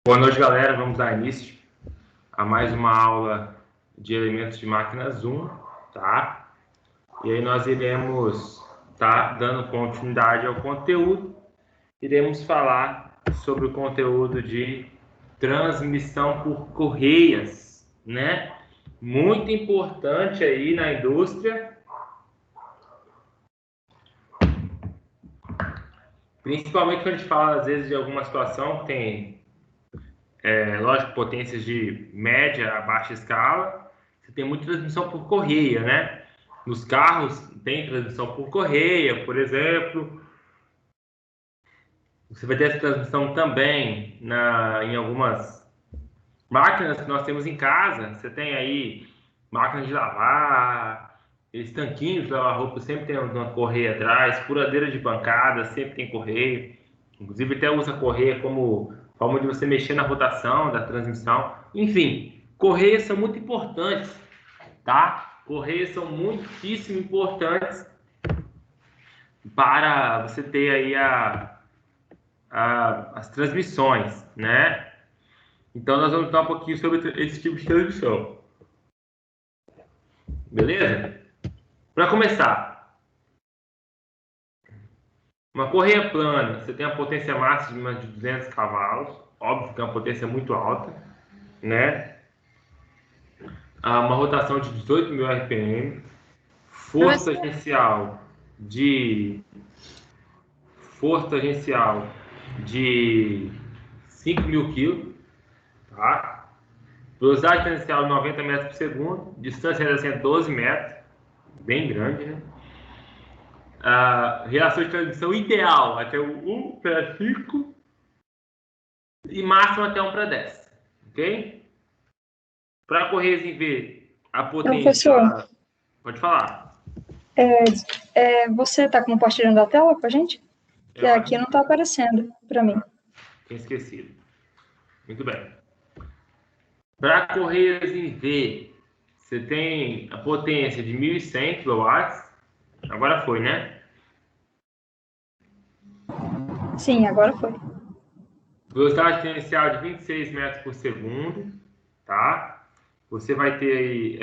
Boa noite, galera. Vamos dar início a mais uma aula de elementos de máquinas 1, tá? E aí nós iremos estar dando continuidade ao conteúdo. Iremos falar sobre o conteúdo de transmissão por correias, né? Muito importante aí na indústria, principalmente quando a gente fala às vezes de alguma situação que tem lógico, potências de média a baixa escala, você tem muita transmissão por correia, né? Nos carros tem transmissão por correia, por exemplo. Você vai ter essa transmissão também em algumas máquinas que nós temos em casa. Você tem aí máquinas de lavar, esses tanquinhos de lavar roupa sempre tem uma correia atrás, furadeira de bancada sempre tem correia. Inclusive até usa correia como forma de você mexer na rotação da transmissão. Enfim, correias são muito importantes, tá? Correias são muitíssimo importantes para você ter aí as transmissões, né? Então nós vamos falar um pouquinho sobre esse tipo de transmissão. Beleza? Para começar, uma correia plana, você tem a potência máxima de 200 cavalos, óbvio que é uma potência muito alta, né? Uma rotação de 18.000 RPM, força agencial de 5.000 kg, tá? Velocidade tangencial de 90 metros por segundo, distância de 12 metros, bem grande, né? Relação de transmissão ideal até o 1:5 e máximo até 1:10, ok? Para correias em V, a potência... Professor, Pode falar. você está compartilhando a tela com a gente? Que aqui não está aparecendo para mim. Tinha esquecido. Muito bem. Para correias em V, você tem a potência de 1.100 kW. Agora foi, né? Sim, agora foi. Velocidade tangencial de 26 metros por segundo, tá? Você vai ter aí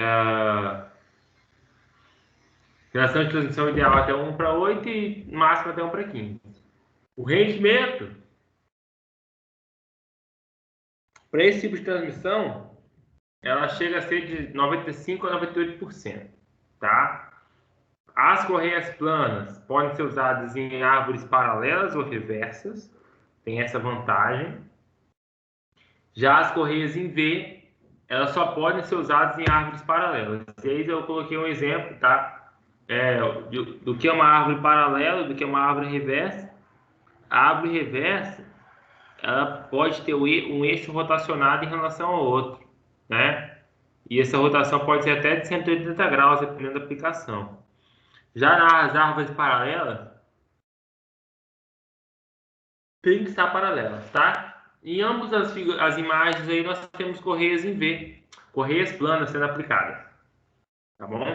relação de transmissão ideal até 1:8 e máximo até 1:15. O rendimento para esse tipo de transmissão, ela chega a ser de 95% a 98%, tá? As correias planas podem ser usadas em árvores paralelas ou reversas, tem essa vantagem. Já as correias em V, elas só podem ser usadas em árvores paralelas. E aí eu coloquei um exemplo, tá? Do que é uma árvore paralela, do que é uma árvore reversa. A árvore reversa, ela pode ter um eixo rotacionado em relação ao outro, né? E essa rotação pode ser até de 180 graus, dependendo da aplicação. Já nas árvores paralelas, tem que estar paralelas, tá? Em ambas as imagens aí nós temos correias em V, correias planas sendo aplicadas, tá bom?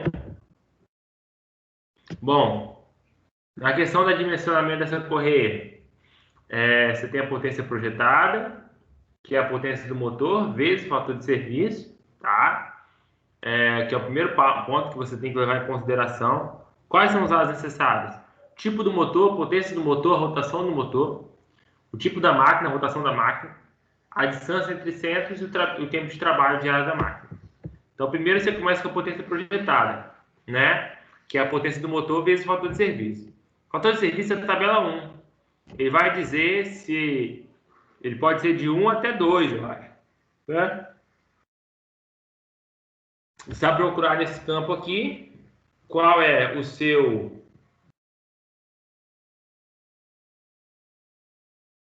Bom, na questão da dimensionamento dessa correia, você tem a potência projetada, que é a potência do motor, vezes o fator de serviço, tá? Que é o primeiro ponto que você tem que levar em consideração. Quais são os dados necessários? Tipo do motor, potência do motor, rotação do motor, o tipo da máquina, a rotação da máquina, a distância entre centros e o tempo de trabalho diário da máquina. Então, primeiro você começa com a potência projetada, né? Que é a potência do motor vezes o fator de serviço. O fator de serviço é a tabela 1. Ele vai dizer se ele pode ser de 1 até 2, eu acho, né? Você vai procurar nesse campo aqui qual é o seu...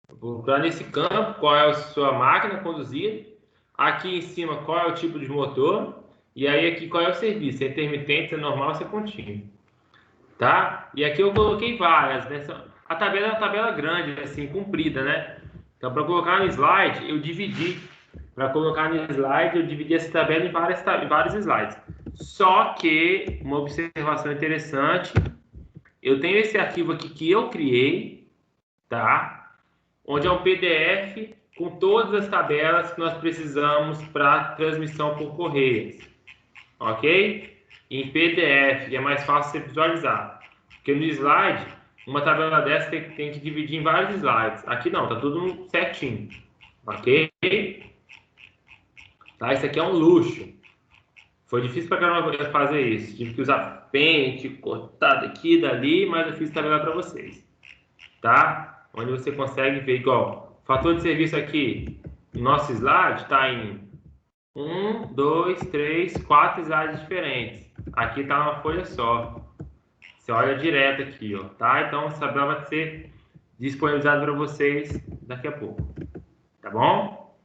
Vou procurar nesse campo qual é a sua máquina conduzida. Aqui em cima qual é o tipo de motor. E aí aqui qual é o serviço. Se é intermitente, se é normal, se é contínuo. Tá? E aqui eu coloquei várias, né? A tabela é uma tabela grande, assim, comprida, né? Então, para colocar no slide, eu dividi. Para colocar no slide, eu dividi essa tabela em vários slides. Só que, uma observação interessante, eu tenho esse arquivo aqui que eu criei, tá? Onde é um PDF com todas as tabelas que nós precisamos para transmissão por correios, ok? Em PDF, e é mais fácil você visualizar. Porque no slide, uma tabela dessa tem que dividir em vários slides. Aqui não, tá tudo certinho, ok? Tá? Isso aqui é um luxo. Foi difícil para caramba fazer isso. Tive que usar pente, cortar daqui e dali, mas eu fiz tabela para vocês. Tá? Onde você consegue ver igual. Fator de serviço aqui, no nosso slide, está em 1, 2, 3, 4 slides diferentes. Aqui está uma folha só. Você olha direto aqui, ó, tá? Então, essa tabela vai ser disponibilizada para vocês daqui a pouco. Tá bom?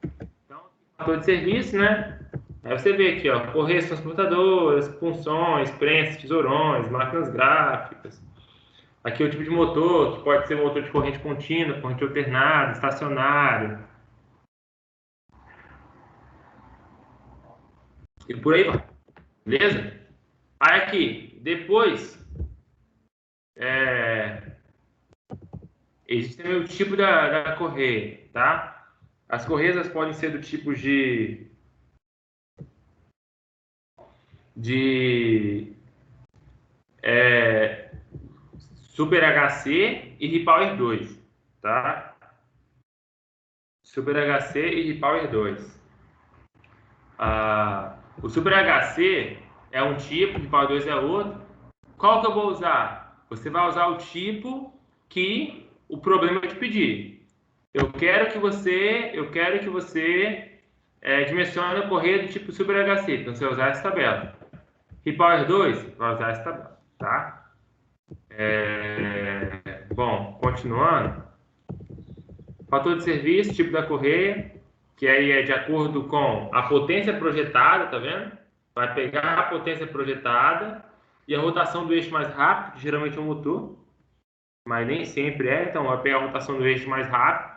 Então, fator de serviço, né? Aí você vê aqui, ó, correios transportadoras, punções, prensas, tesourões, máquinas gráficas. Aqui é o tipo de motor, que pode ser motor de corrente contínua, corrente alternada, estacionário. E por aí vai. Beleza? Aí aqui, depois, existe também o tipo da correia, tá? As correias podem ser do tipo de Super HC e Repower 2, tá? Super HC e Repower 2. O Super HC é um tipo, o Repower 2 é outro. Qual que eu vou usar? Você vai usar o tipo que o problema te pedir. Eu quero que você dimensione a correia do tipo Super HC. Então, você vai usar essa tabela. Repower 2, vai usar essa tabela, tá? Bom, continuando. Fator de serviço, tipo da correia, que aí é de acordo com a potência projetada, tá vendo? Vai pegar a potência projetada e a rotação do eixo mais rápido, que geralmente é um motor, mas nem sempre é, então vai pegar a rotação do eixo mais rápido.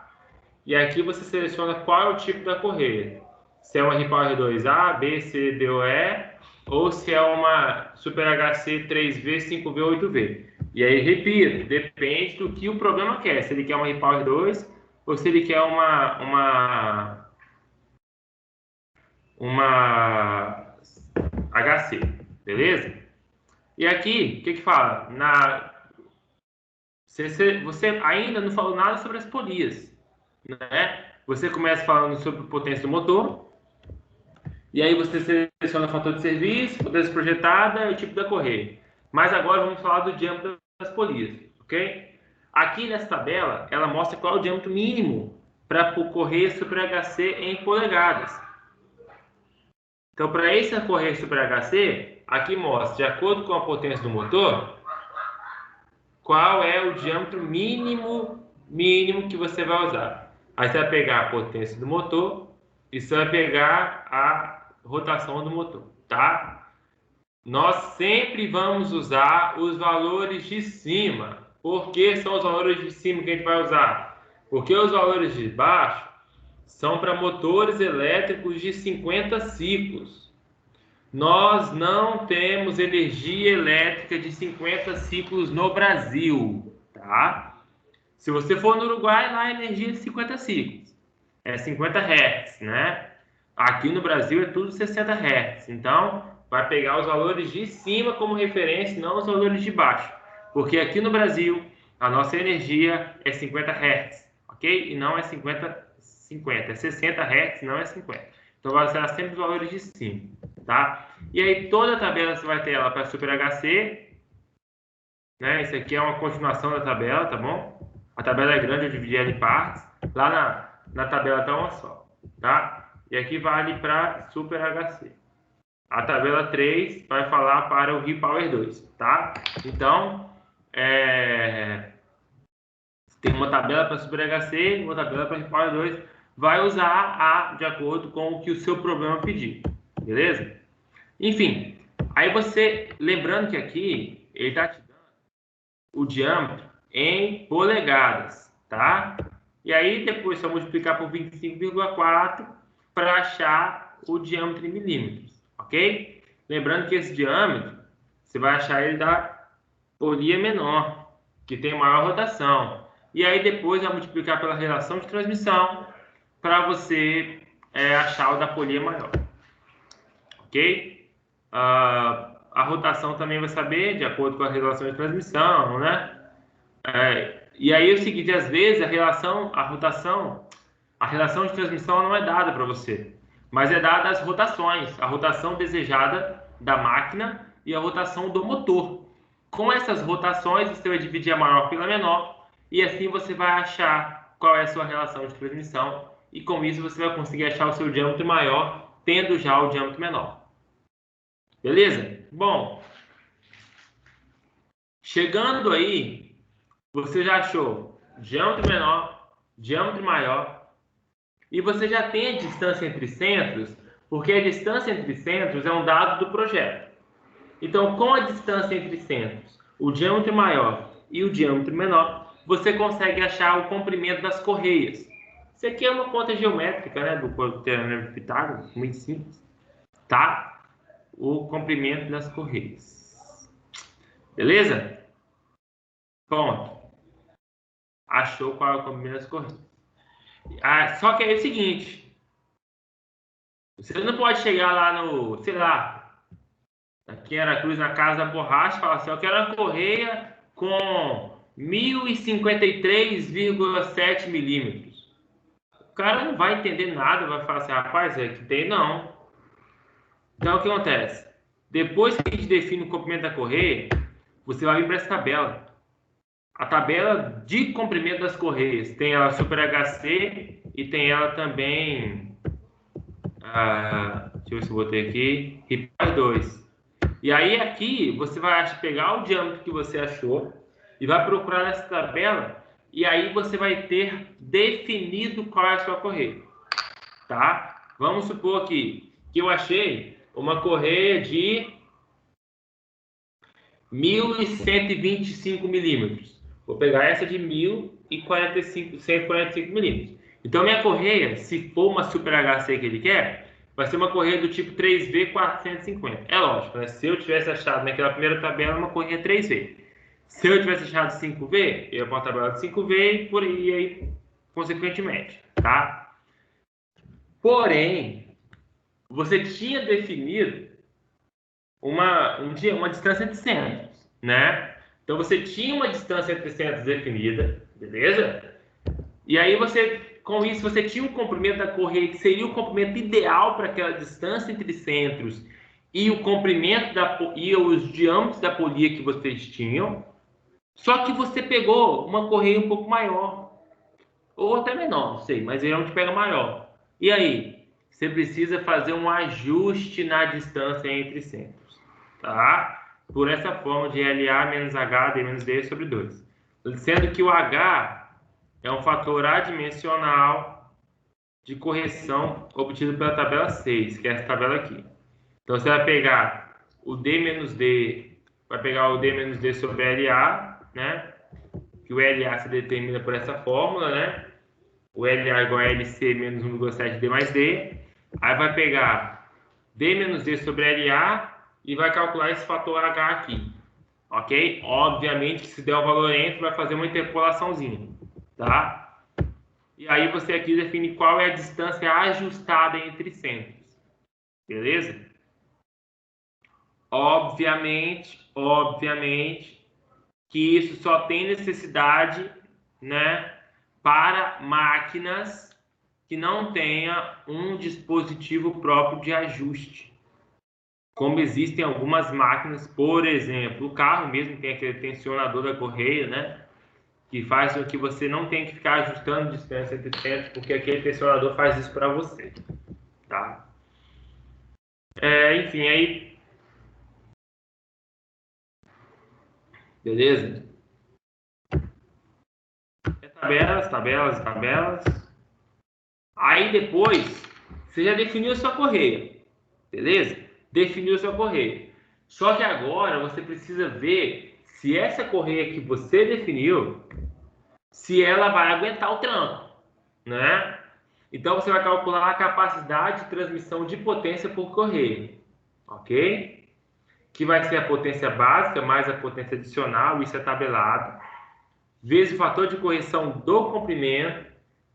E aqui você seleciona qual é o tipo da correia. Se é uma Repower 2A, B, C, D ou E, ou se é uma Super HC 3V, 5V, 8V. E aí, repito, depende do que o problema quer. Se ele quer uma Repower 2 ou se ele quer uma HC, beleza? E aqui, o que fala? Você ainda não falou nada sobre as polias, né? Você começa falando sobre a potência do motor, e aí você seleciona o fator de serviço, potência projetada e o tipo da correia. Mas agora vamos falar do diâmetro das polias, ok? Aqui nessa tabela, ela mostra qual é o diâmetro mínimo para a correia Super HC em polegadas. Então, para essa correia Super HC, aqui mostra, de acordo com a potência do motor, qual é o diâmetro mínimo que você vai usar. Aí você vai pegar a potência do motor e você vai pegar a rotação do motor, tá? Nós sempre vamos usar os valores de cima. Por que são os valores de cima que a gente vai usar? Porque os valores de baixo são para motores elétricos de 50 ciclos. Nós não temos energia elétrica de 50 ciclos no Brasil, tá? Se você for no Uruguai, lá é energia de 50 ciclos. É 50 Hz, né? Aqui no Brasil é tudo 60 Hz. Então, vai pegar os valores de cima como referência, não os valores de baixo. Porque aqui no Brasil, a nossa energia é 50 Hz, ok? E não é 50, é 60 Hz, não é 50. Então, vai usar sempre os valores de cima, tá? E aí, toda a tabela você vai ter ela para Super HC, né? Isso aqui é uma continuação da tabela, tá bom? A tabela é grande, eu dividi ela em partes. Lá na tabela está uma só, tá? E aqui vale para Super HC. A tabela 3 vai falar para o Repower 2, tá? Então, tem uma tabela para Super HC, uma tabela para Repower 2. Vai usar de acordo com o que o seu problema pedir, beleza? Enfim, aí você, lembrando que aqui ele está te dando o diâmetro em polegadas, tá? E aí depois só multiplicar por 25,4 para achar o diâmetro em milímetros, ok? Lembrando que esse diâmetro, você vai achar ele da polia menor, que tem maior rotação. E aí depois vai multiplicar pela relação de transmissão para você achar o da polia maior. Ok? A rotação também vai saber, de acordo com a relação de transmissão, né? E aí é o seguinte, às vezes a relação de transmissão não é dada para você, mas é dada as rotações, a rotação desejada da máquina e a rotação do motor. Com essas rotações, você vai dividir a maior pela menor e assim você vai achar qual é a sua relação de transmissão e com isso você vai conseguir achar o seu diâmetro maior, tendo já o diâmetro menor. Beleza? Bom, chegando aí, você já achou diâmetro menor, diâmetro maior, e você já tem a distância entre centros, porque a distância entre centros é um dado do projeto. Então, com a distância entre centros, o diâmetro maior e o diâmetro menor, você consegue achar o comprimento das correias. Isso aqui é uma conta geométrica, né, do teorema de Pitágoras, muito simples, tá? O comprimento das correias. Beleza? Pronto. Achou qual é o comprimento das correias. Só que é o seguinte, você não pode chegar lá no, sei lá, aqui em Aracruz, na Casa da Borracha, e falar assim, eu quero uma correia com 1053,7 milímetros. O cara não vai entender nada, vai falar assim, rapaz, é que tem não. Então, o que acontece? Depois que a gente define o comprimento da correia, você vai vir para essa tabela. A tabela de comprimento das correias. Tem ela Super HC e tem ela também... deixa eu ver se eu botei aqui. RIPAR 2. E aí aqui você vai pegar o diâmetro que você achou e vai procurar nessa tabela e aí você vai ter definido qual é a sua correia. Tá? Vamos supor aqui que eu achei uma correia de 1.125 milímetros. Vou pegar essa de 1.145 milímetros. Então, minha correia, se for uma Super HC que ele quer, vai ser uma correia do tipo 3V450. É lógico, né? Se eu tivesse achado naquela primeira tabela uma correia 3V. Se eu tivesse achado 5V, eu ia para uma tabela de 5V e por aí, consequentemente, tá? Porém, você tinha definido uma distância entre centros, né? Então você tinha uma distância entre centros definida, beleza? E aí com isso você tinha um comprimento da correia que seria o comprimento ideal para aquela distância entre centros e o comprimento e os diâmetros da polia que vocês tinham. Só que você pegou uma correia um pouco maior, ou até menor, não sei, mas geralmente pega maior. E aí, você precisa fazer um ajuste na distância entre centros, tá? Por essa forma de LA menos H, D menos D sobre 2. Sendo que o H é um fator adimensional de correção obtido pela tabela 6, que é essa tabela aqui. Então, você vai pegar o D menos D, vai pegar o D menos D sobre LA, né? Que o LA se determina por essa fórmula, né? O LA igual a LC menos 1,7 D mais D. Aí vai pegar D menos D sobre LA e vai calcular esse fator H aqui. Ok? Obviamente que se der o valor entre, vai fazer uma interpolaçãozinha. Tá? E aí você aqui define qual é a distância ajustada entre centros. Beleza? Obviamente que isso só tem necessidade, né, para máquinas que não tenha um dispositivo próprio de ajuste. Como existem algumas máquinas, por exemplo, o carro mesmo tem aquele tensionador da correia, né, que faz com que você não tenha que ficar ajustando distância entre centros, porque aquele tensionador faz isso para você, tá? Enfim, aí... Beleza? Tabelas. Aí depois, você já definiu a sua correia, beleza? Definiu a sua correia. Só que agora você precisa ver se essa correia que você definiu, se ela vai aguentar o tranco, né? Então você vai calcular a capacidade de transmissão de potência por correia, ok? Que vai ser a potência básica mais a potência adicional, isso é tabelado, vezes o fator de correção do comprimento,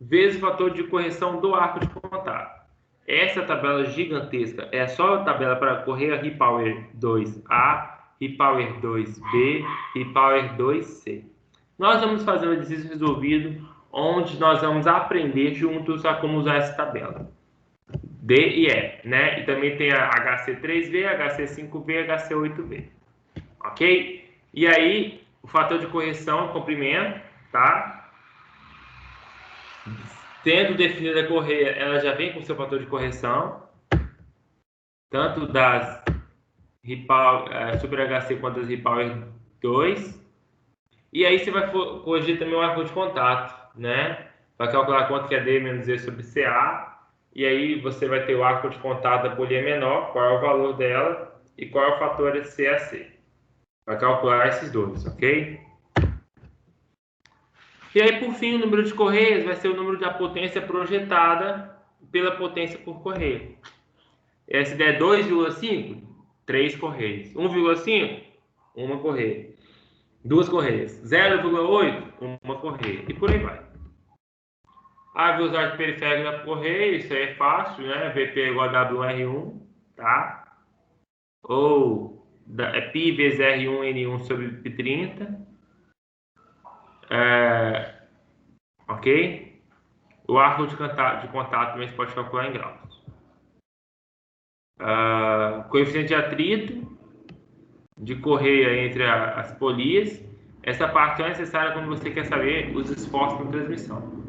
vezes o fator de correção do arco de contato. Essa tabela gigantesca é só a tabela para correr a Repower 2A, Repower 2B, Repower 2C. Nós vamos fazer um exercício resolvido, onde nós vamos aprender juntos a como usar essa tabela. D e E, né? E também tem a HC3V, HC5V, HC8V. Ok? E aí, o fator de correção é comprimento, tá? Tendo definida a correia, ela já vem com seu fator de correção, tanto das Super HC quanto das Repower 2. E aí você vai corrigir também o arco de contato, né? Vai calcular quanto que é D menos E sobre CA. E aí você vai ter o arco de contato da polia menor, qual é o valor dela e qual é o fator de CAC. Vai calcular esses dois, ok? E aí, por fim, o número de correias vai ser o número da potência projetada pela potência por correia. Essa ideia é 2,5, 3 correias. 1,5, uma correia. 2 correias. 0,8, uma correia. E por aí vai. A velocidade periférica da correia, isso aí é fácil, né? VP é igual a WR1, tá? Ou é π vezes R1N1 sobre π30. Ok? O arco de contato também você pode calcular em graus. Coeficiente de atrito de correia entre as polias. Essa parte é necessária quando você quer saber os esforços na transmissão.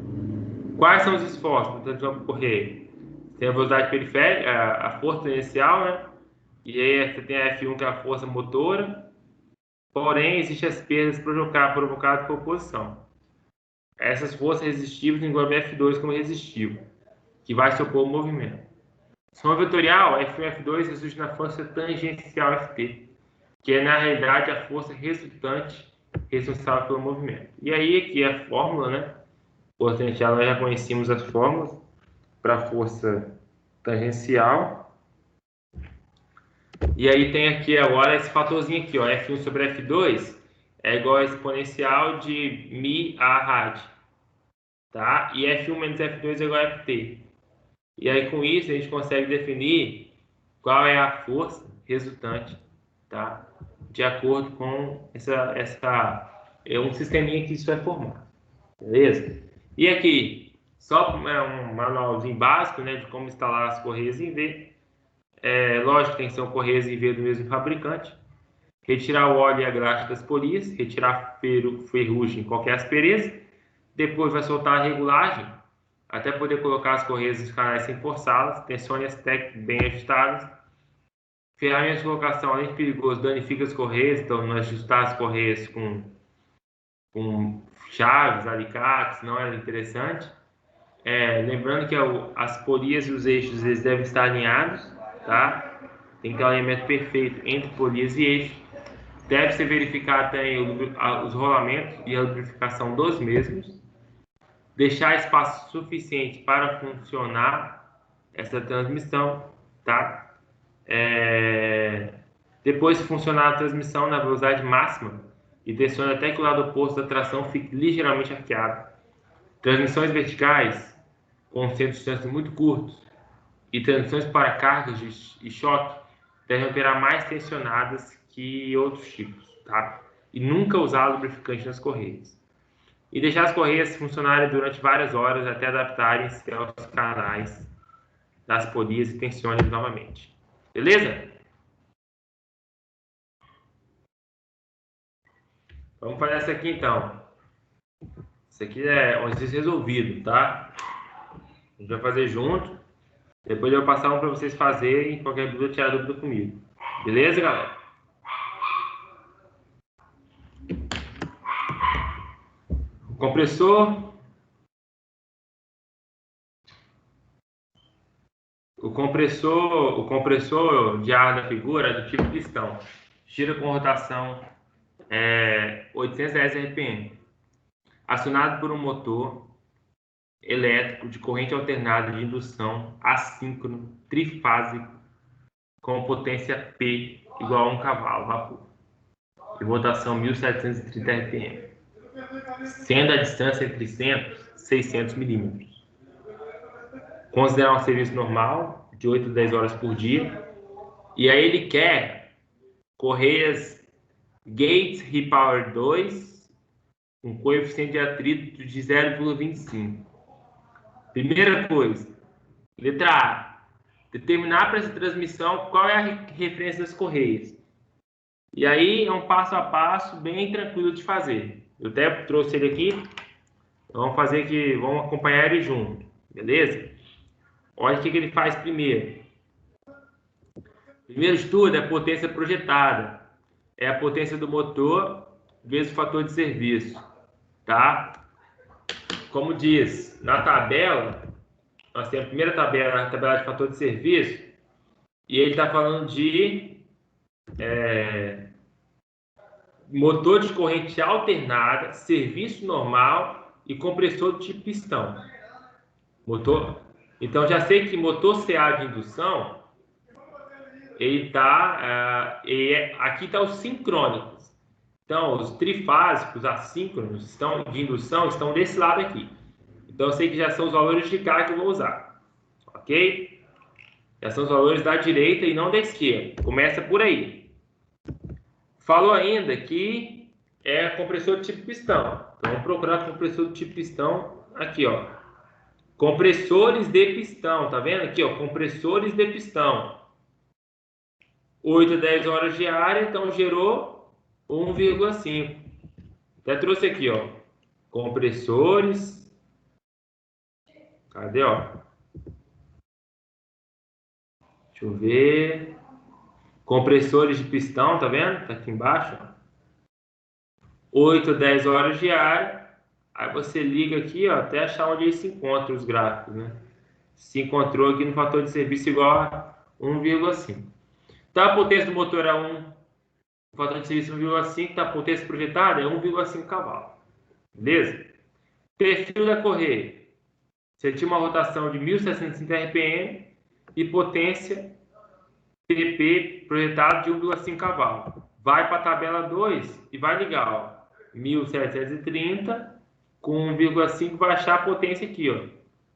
Quais são os esforços na transmissão por correia? Tem a velocidade periférica, a força inicial, né? E aí você tem a F1, que é a força motora. Porém, existem as perdas provocadas por oposição. Essas forças resistivas englobam F2 como resistivo, que vai se opor ao movimento. Soma vetorial, F1 e F2 resulta na força tangencial Ft, que é, na realidade, a força resultante responsável pelo movimento. E aí, aqui é a fórmula, né? Força tangencial, nós já conhecemos as fórmulas para a força tangencial. E aí tem aqui agora esse fatorzinho aqui, ó, F1 sobre F2 é igual a exponencial de μ a rad, tá? E F1 menos F2 é igual a Ft. E aí com isso a gente consegue definir qual é a força resultante, tá? De acordo com é um sisteminha que isso vai formar, beleza? E aqui, só um manualzinho básico, né, de como instalar as correias em V. Lógico que tem que ser um correias em V do mesmo fabricante. Retirar o óleo e a graxa das polias, retirar ferrugem, qualquer aspereza. Depois vai soltar a regulagem, até poder colocar as correias nos canais sem forçá-las. Tensione as técnicas bem ajustadas. Ferramentas de colocação, além de perigoso, danifica as correias. Então, não ajustar as correias com chaves, alicates, não é interessante. Lembrando que as polias e os eixos eles devem estar alinhados, tá? Tem que ter um alinhamento perfeito entre polias e eixos. Deve ser verificado também os rolamentos e a lubrificação dos mesmos. Deixar espaço suficiente para funcionar essa transmissão, tá? Depois de funcionar a transmissão na velocidade máxima e tensione até que o lado oposto da tração fique ligeiramente arqueado. Transmissões verticais com centros de distância muito curtos e transmissões para cargas e choque devem operar mais tensionadas que outros tipos, tá? E nunca usar lubrificante nas correias. E deixar as correias funcionarem durante várias horas até adaptarem-se aos canais das polias e tensiones novamente. Beleza? Vamos fazer essa aqui então. Isso aqui é um exercício resolvido, tá? A gente vai fazer junto. Depois eu vou passar um para vocês fazerem. Qualquer dúvida, tirar dúvida comigo. Beleza, galera? O compressor de ar da figura é do tipo pistão. Gira com rotação 810 RPM. Acionado por um motor elétrico de corrente alternada de indução assíncrono trifásico com potência P igual a 1 cavalo vapor e rotação 1730 RPM. Sendo a distância entre centros 600 milímetros. Considerar um serviço normal, de 8 a 10 horas por dia. E aí ele quer correias Gates Repower 2 com coeficiente de atrito de 0,25. Primeira coisa, letra A, determinar para essa transmissão qual é a referência das correias. E aí é um passo a passo bem tranquilo de fazer. Eu até trouxe ele aqui, então vamos fazer aqui, vamos acompanhar ele junto, beleza? Olha o que ele faz primeiro. Primeiro de tudo é a potência projetada. É a potência do motor vezes o fator de serviço, tá? Como diz na tabela, nós temos a primeira tabela, a tabela de fator de serviço, e ele está falando de motor de corrente alternada, serviço normal e compressor de tipo pistão. Motor. Então já sei que motor CA de indução, ele tá, aqui está os sincrônicos. Então os trifásicos, assíncronos de indução estão desse lado aqui. Então eu sei que já são os valores de K que eu vou usar, ok? Já são os valores da direita e não da esquerda. Começa por aí. Falou ainda que é compressor de tipo pistão. Então vamos procurar compressor de tipo pistão aqui, ó. Compressores de pistão, tá vendo aqui, ó? Compressores de pistão. 8 a 10 horas diária, então gerou 1,5. Até trouxe aqui, ó. Compressores. Cadê, ó? Deixa eu ver. Compressores de pistão, tá vendo? Tá aqui embaixo, ó. 8 a 10 horas diária. Aí você liga aqui, ó, até achar onde eles se encontram os gráficos, né? Se encontrou aqui no fator de serviço igual a 1,5. Então a potência do motor é 1, o fator de serviço é 1,5, tá? A potência projetada é 1,5 cavalos. Beleza? Perfil da correia. Você tinha uma rotação de 1.760 RPM e potência PP projetado de 1,5 cavalos. Vai para a tabela 2 e vai ligar, ó, 1.730 com 1,5, vai achar a potência aqui, ó.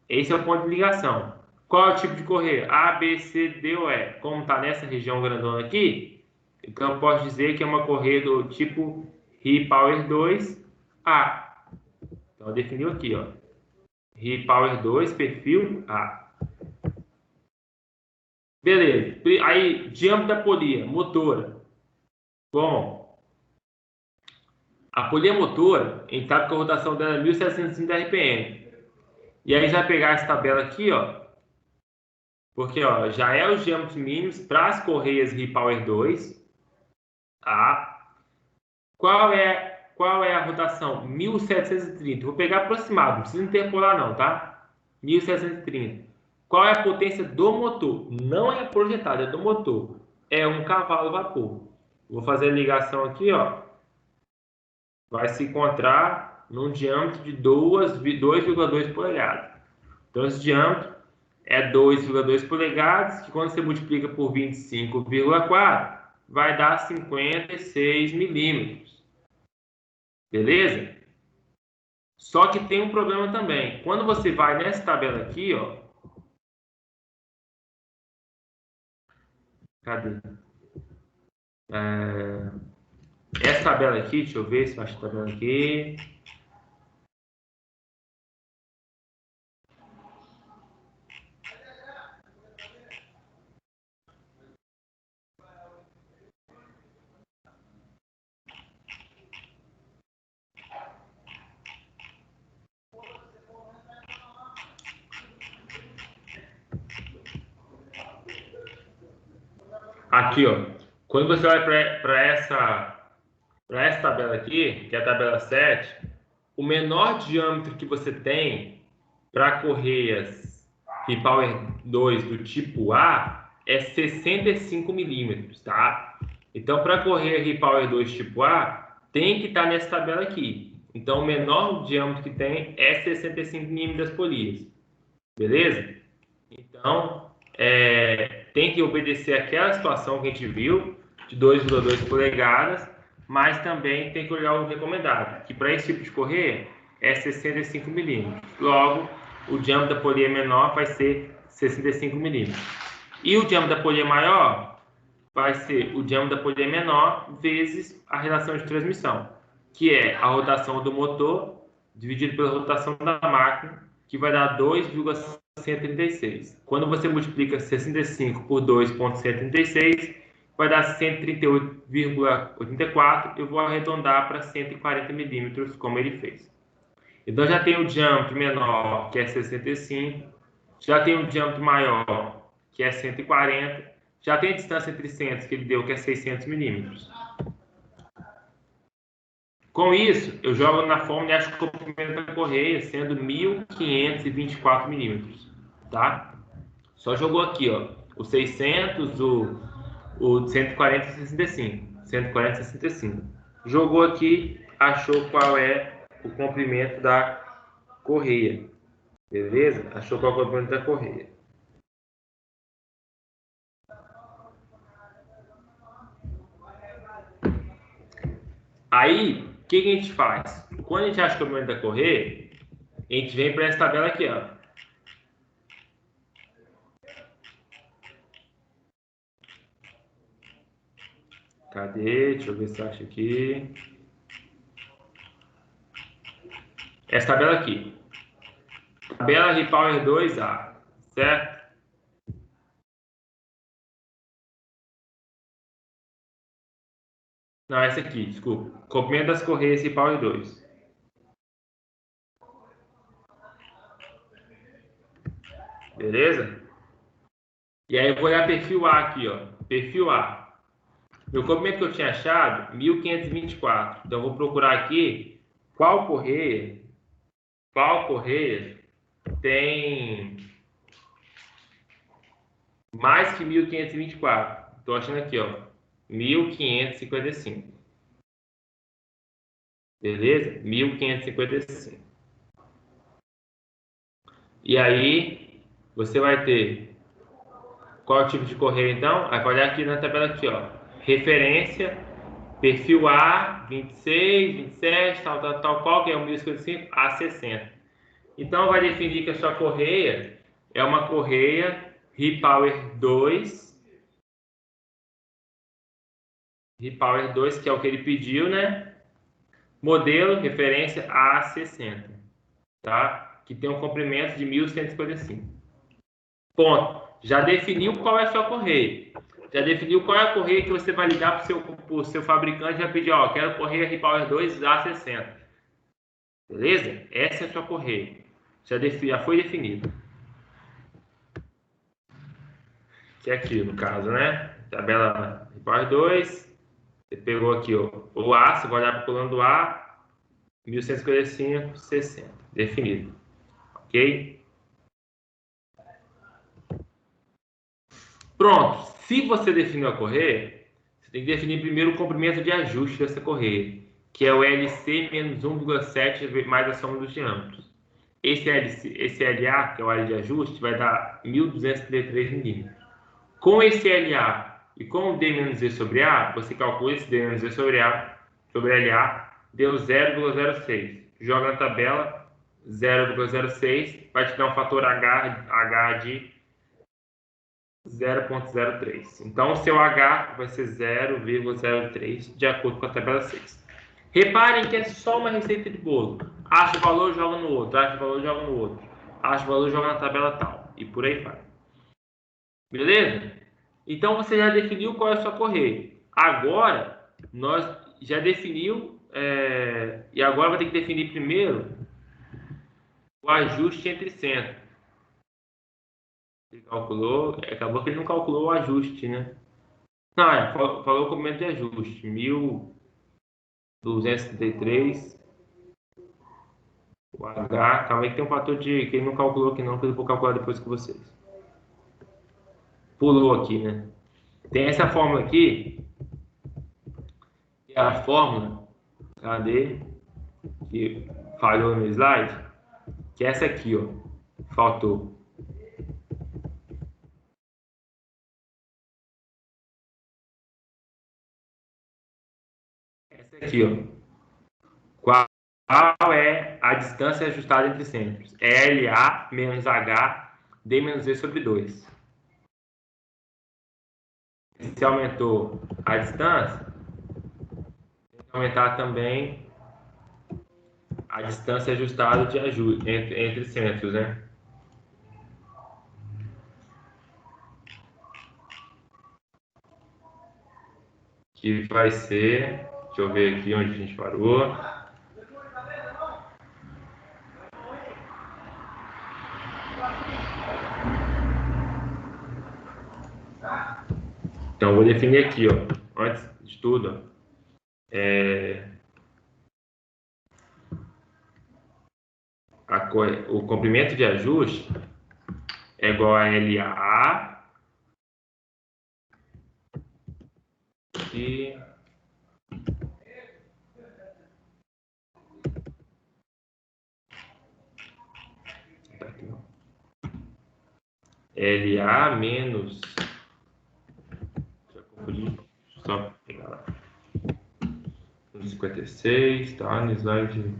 Esse é o ponto de ligação. Qual é o tipo de correia? A, B, C, D ou E? Como está nessa região grandona aqui, então eu posso dizer que é uma correia do tipo Repower 2A. Então definiu aqui, ó. Repower 2, perfil A. Beleza. Aí, diâmetro da polia, motora. Bom, a polia motora, a gente sabe que a rotação dela é 1.760 RPM. E aí, a gente vai pegar essa tabela aqui, ó. Porque, ó, já é os diâmetros mínimos para as correias Repower 2. Tá? Qual é a rotação? 1.730. Vou pegar aproximado, não precisa interpolar não, tá? 1.730. Qual é a potência do motor? Não é projetada, é do motor. É 1 cavalo vapor. Vou fazer a ligação aqui, ó. Vai se encontrar num diâmetro de 2,2 polegadas. Então, esse diâmetro é 2,2 polegadas, que quando você multiplica por 25,4, vai dar 56 milímetros. Beleza? Só que tem um problema também. Quando você vai nessa tabela aqui, ó. Cadê? Essa tabela aqui, deixa eu ver se eu acho a tabela aqui. Aqui, ó. Quando você vai para essa tabela aqui, que é a tabela 7, o menor diâmetro que você tem para correias Repower 2 do tipo A é 65 milímetros, tá? Então, para correia Repower 2 tipo A, tem que estar nessa tabela aqui. Então, o menor diâmetro que tem é 65 milímetros das polias. Beleza? Então, tem que obedecer aquela situação que a gente viu, de 2,2 polegadas, mas também tem que olhar o recomendado, que para esse tipo de correia, é 65 milímetros. Logo, o diâmetro da polia menor vai ser 65 milímetros. E o diâmetro da polia maior vai ser o diâmetro da polia menor vezes a relação de transmissão, que é a rotação do motor dividido pela rotação da máquina, que vai dar 2,136. Quando você multiplica 65 por 2,136, vai dar 138,84. Eu vou arredondar para 140 milímetros, como ele fez. Então, já tem o diâmetro menor, que é 65. Já tem o diâmetro maior, que é 140. Já tem a distância entre centros, que ele deu, que é 600 milímetros. Com isso, eu jogo na fórmula e acho que o comprimento da correia sendo 1.524 milímetros. Tá? Só jogou aqui, ó, o 600, o 140 e 65. 140 e 65. Jogou aqui, achou qual é o comprimento da correia. Beleza? Achou qual é o comprimento da correia. Aí, o que a gente faz? Quando a gente acha o comprimento da correia, a gente vem para essa tabela aqui, ó. Cadê? Deixa eu ver se eu acho aqui. Essa tabela aqui. Tabela Repower 2A, certo? Não, essa aqui, desculpa. Comprimento das correias Repower 2. Beleza? E aí eu vou olhar perfil A aqui, ó. Perfil A. Meu comprimento que eu tinha achado, 1.524. Então eu vou procurar aqui qual correia tem mais que 1.524. Estou achando aqui, ó. 1.555. Beleza? 1.555. E aí, você vai ter qual tipo de correia, então? Aí vai olhar aqui na tabela aqui, ó. Referência, perfil A, 26, 27, tal, qual que é o 1.055? A60. Então, vai definir que a sua correia é uma correia Repower 2, que é o que ele pediu, né? Modelo, referência A60, tá? Que tem um comprimento de 1.155. Ponto. Já definiu qual é a sua correia. Já definiu qual é a correia que você vai ligar para o seu fabricante e vai pedir, ó, quero correia Repower 2 A60. Beleza? Essa é a sua correia. Já foi definido. Que é aqui, no caso, né? Tabela Repower 2. Você pegou aqui, ó, o A, você vai olhar para o coluna do A, 1155, 60. Definido. Ok? Pronto. Se você definiu a correia, você tem que definir primeiro o comprimento de ajuste dessa correia, que é o LC menos 1,7 mais a soma dos diâmetros. Esse LA, que é o área de ajuste, vai dar 1.233 milímetros. Com esse LA e com o D menos E sobre A, você calcula esse D menos E sobre A, sobre LA, deu 0,06. Joga na tabela 0,06, vai te dar um fator H de 0,03. Então, o seu H vai ser 0,03, de acordo com a tabela 6. Reparem que é só uma receita de bolo. Acha o valor, joga no outro. Acha o valor, joga no outro. Acha o valor, joga na tabela tal. E por aí vai. Beleza? Então, você já definiu qual é a sua correia. Agora, nós já definiu... e agora vai ter que definir primeiro o ajuste entre centros. Ele calculou... Acabou que ele não calculou o ajuste, né? Não, falou o comprimento de ajuste. 1.233. O H, calma aí que tem um fator de que ele não calculou aqui não, que eu vou calcular depois com vocês. Pulou aqui, né? Tem essa fórmula aqui, que é a fórmula, cadê? Que falhou no slide, que é essa aqui, ó. Faltou. Essa aqui, ó. é a distância ajustada entre centros? É LA menos H, D menos E sobre 2. Se aumentou a distância, tem que aumentar também a distância ajustada de ajuste entre centros, né? Que vai ser, deixa eu ver aqui onde a gente parou. Então, eu vou definir aqui, ó, antes de tudo, o comprimento de ajuste é igual a LA e LA menos, já confundi, só pegar lá, 56, tá, no slide.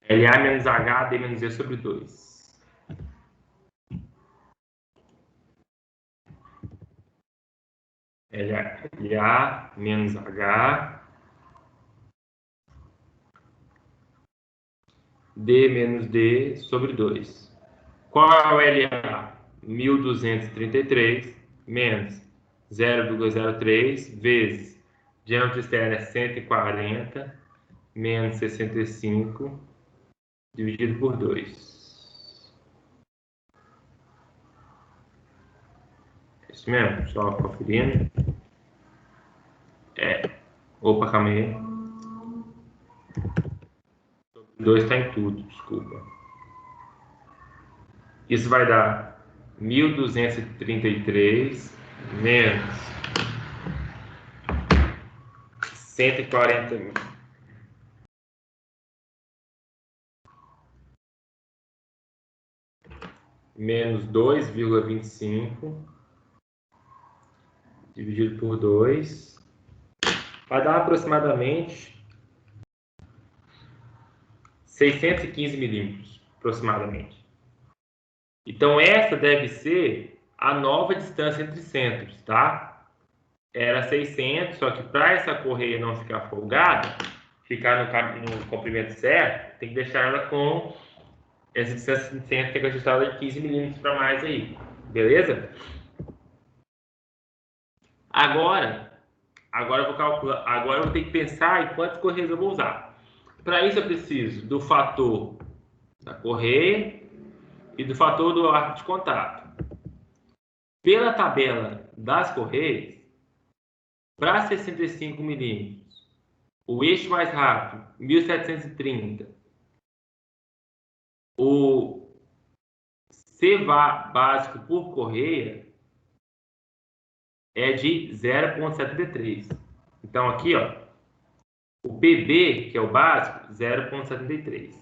LA menos H, D menos E sobre 2. LA menos H, D menos D sobre 2. Qual é o LA? 1233 menos 0,03 vezes diâmetro externo é 140 menos 65 dividido por 2. É isso mesmo? Só conferindo. Opa, calma aí. 2 está em tudo, desculpa. Isso vai dar 1233 menos 140 menos 2,25 dividido por 2 vai dar aproximadamente 615 milímetros, aproximadamente. Então, essa deve ser a nova distância entre centros, tá? Era 600, só que para essa correia não ficar folgada, ficar no comprimento certo, tem que deixar ela com essa distância entre centros, tem que ajustar ela de 15 milímetros para mais aí, beleza? Agora eu vou calcular, agora eu vou ter que pensar em quantas correias eu vou usar. Para isso eu preciso do fator da correia e do fator do arco de contato. Pela tabela das correias, para 65 milímetros, o eixo mais rápido, 1730, o C básico por correia é de 0,73. Então aqui, ó, o PB, que é o básico, 0,73.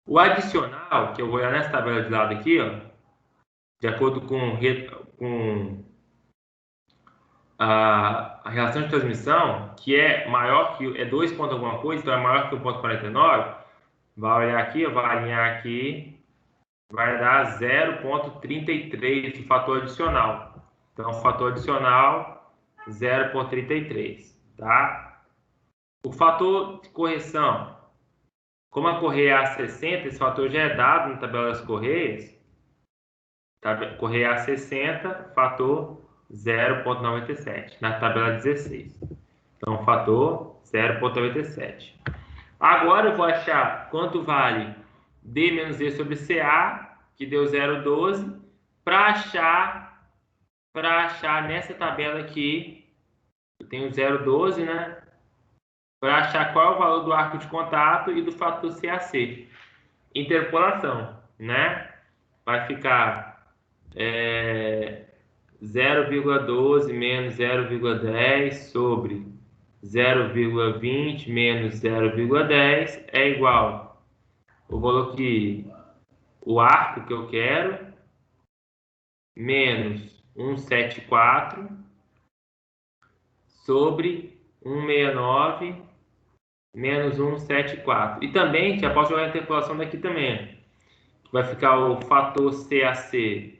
O adicional, que eu vou olhar nessa tabela de lado aqui, ó, de acordo com a relação de transmissão, que é maior que 2 ponto alguma coisa, então é maior que 1,49, vai olhar aqui, vai alinhar aqui, vai dar 0,33 o fator adicional. Então, o fator adicional 0,33, tá? O fator de correção, como a correia é A60, esse fator já é dado na tabela das correias. Correia A60, fator 0,97, na tabela 16. Então, fator 0,97. Agora eu vou achar quanto vale D menos E sobre CA, que deu 0,12, para achar nessa tabela aqui, eu tenho 0,12, né? Para achar qual é o valor do arco de contato e do fator CAC. Interpolação, né? Vai ficar 0,12 menos 0,10 sobre 0,20 menos 0,10 é igual o valor o arco que eu quero, menos 174 sobre 169 menos 174. E também, já posso jogar a interpolação daqui também. Vai ficar o fator CAC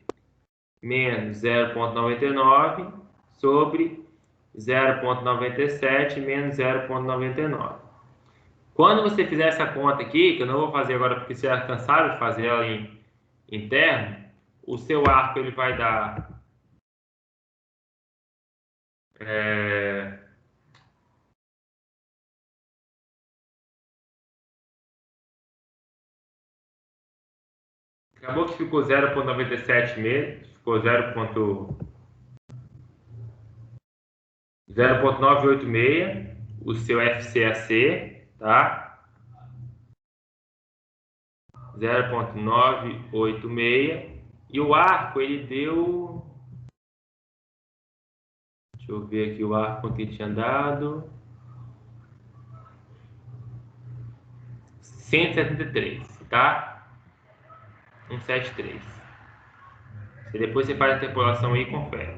menos 0,99 sobre 0,97 menos 0,99. Quando você fizer essa conta aqui, que eu não vou fazer agora porque você já cansaram de fazer ela em interno, o seu arco ele vai dar acabou que ficou 0,97 mesmo, ficou 0,986 o seu FCAC, tá? 0,986 e o arco ele deu, deixa eu ver aqui o arco que tinha dado, 173, tá? 173. Depois você faz a interpolação aí e confere.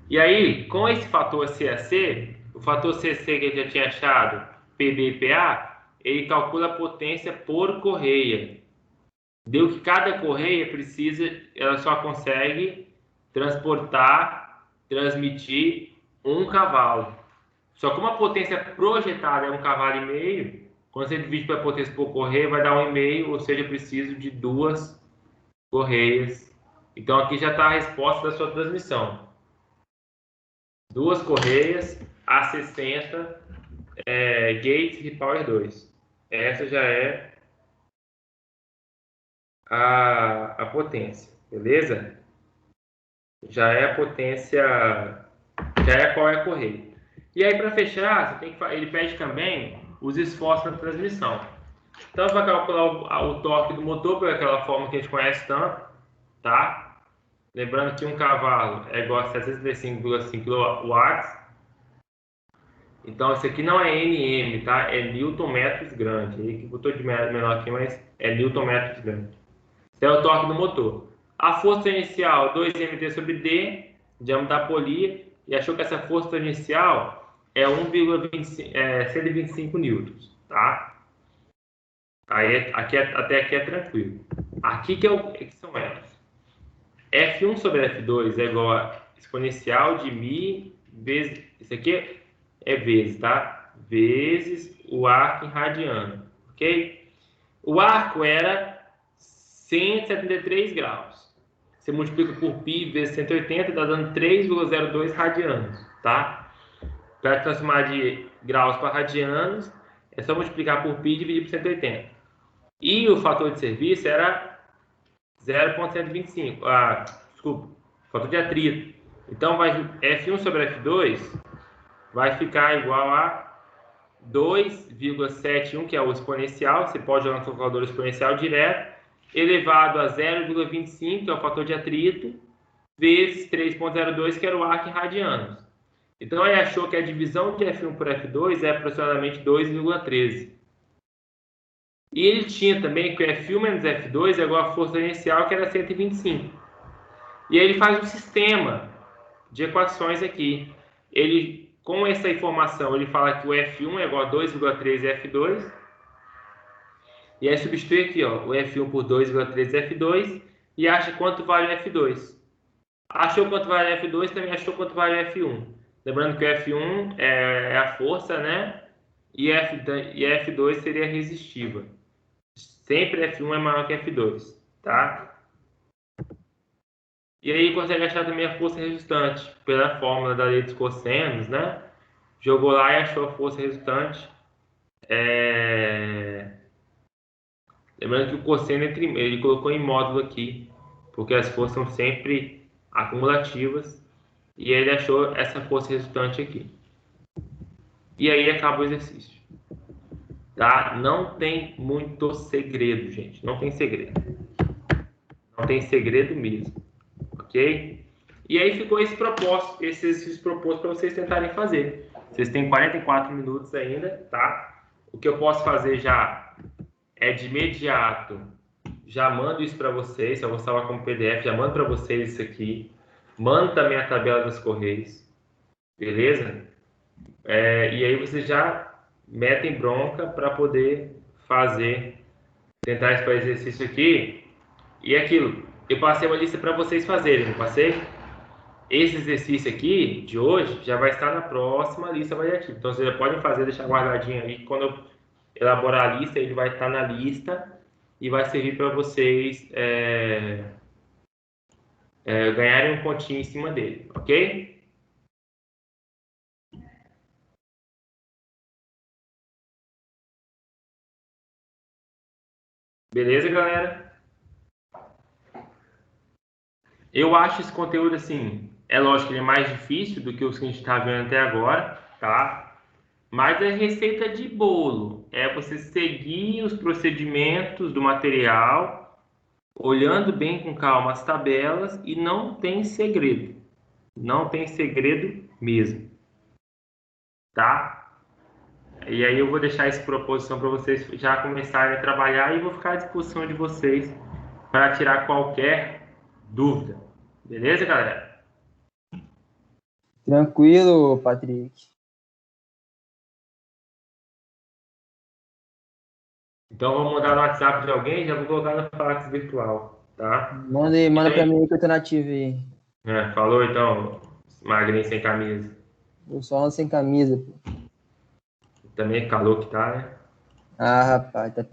E aí, com esse fator CAC, o fator CC que a gente já tinha achado, PB e PA, ele calcula a potência por correia. Deu que cada correia precisa, ela só consegue transmitir 1 cavalo. Só que como a potência projetada é 1,5 cavalo, quando você divide pela potência por correia, vai dar 1,5, ou seja, eu preciso de 2 correias. Então aqui já está a resposta da sua transmissão. 2 correias a 60 gates de Power 2. Essa já é a potência, beleza? Já é a potência, já é qual é a correia. E aí para fechar, você tem que, ele pede também os esforços na transmissão. Então você vai calcular o torque do motor por aquela forma que a gente conhece tanto, tá? Lembrando que 1 cavalo é igual a 735,5 kW. Então, isso aqui não é Nm, tá? É Newton metros grande. Aí que botou de menor aqui, mas é Newton metros grande. Esse é o torque do motor. A força inicial, 2mt sobre D, diâmetro da polia, e achou que essa força inicial é 125 newtons, tá? Aí, até aqui é tranquilo. Aqui que são elas. F1 sobre F2 é igual a exponencial de μ vezes, isso aqui é vezes, tá? Vezes o arco em radiano, ok? O arco era 173 graus. Você multiplica por π vezes 180, dá dando 3,02 radianos, tá? Para transformar de graus para radianos, é só multiplicar por π e dividir por 180. E o fator de serviço era 0,125. Desculpa, fator de atrito. Então, F1 sobre F2 vai ficar igual a 2,71, que é o exponencial, você pode jogar no seu calculador exponencial direto, elevado a 0,25, que é o fator de atrito, vezes 3,02, que era o arco em radianos. Então, ele achou que a divisão de F1 por F2 é aproximadamente 2,13. E ele tinha também que o F1 menos F2 é igual à força inicial, que era 125. E aí ele faz um sistema de equações aqui. Ele, com essa informação, ele fala que o F1 é igual a 2,13 F2. E aí substitui aqui, ó, o F1 por 2,13 F2 e acha quanto vale o F2. Achou quanto vale o F2, também achou quanto vale o F1. Lembrando que o F1 é a força, né? E F2 seria resistiva. Sempre F1 é maior que F2, tá? E aí consegue achar também a força resultante pela fórmula da lei dos cossenos, né? Jogou lá e achou a força resultante. Lembrando que o cosseno ele colocou em módulo aqui, porque as forças são sempre acumulativas. E ele achou essa força resultante aqui. E aí acaba o exercício. Tá? Não tem muito segredo, gente. Não tem segredo. Não tem segredo mesmo. Ok? E aí ficou esse exercício proposto para vocês tentarem fazer. Vocês têm 44 minutos ainda, tá? O que eu posso fazer já é de imediato, já mando isso para vocês, eu vou salvar como PDF, já mando para vocês isso aqui. Mando também a tabela dos Correios, beleza? E aí vocês já metem bronca para poder tentar esse exercício aqui. E aquilo, eu passei uma lista para vocês fazerem, não passei? Esse exercício aqui, de hoje, já vai estar na próxima lista variativa. Então, vocês já podem fazer, deixar guardadinho aí. Quando eu elaborar a lista, ele vai estar na lista e vai servir para vocês ganharem um pontinho em cima dele, ok? Beleza, galera? Eu acho esse conteúdo, assim, é lógico que ele é mais difícil do que os que a gente está vendo até agora, tá? Mas é receita de bolo. É você seguir os procedimentos do material, olhando bem com calma as tabelas e não tem segredo. Não tem segredo mesmo, tá? E aí eu vou deixar essa proposição para vocês já começarem a trabalhar e vou ficar à disposição de vocês para tirar qualquer dúvida. Beleza, galera? Tranquilo, Patrick. Então vou mandar no WhatsApp de alguém, já vou colocar no Fax virtual, tá? Manda pra mim aí que eu tô nativo aí. Falou então, magrinho sem camisa. Eu só ando sem camisa, pô. Também é calor que tá, né? Ah, rapaz, tá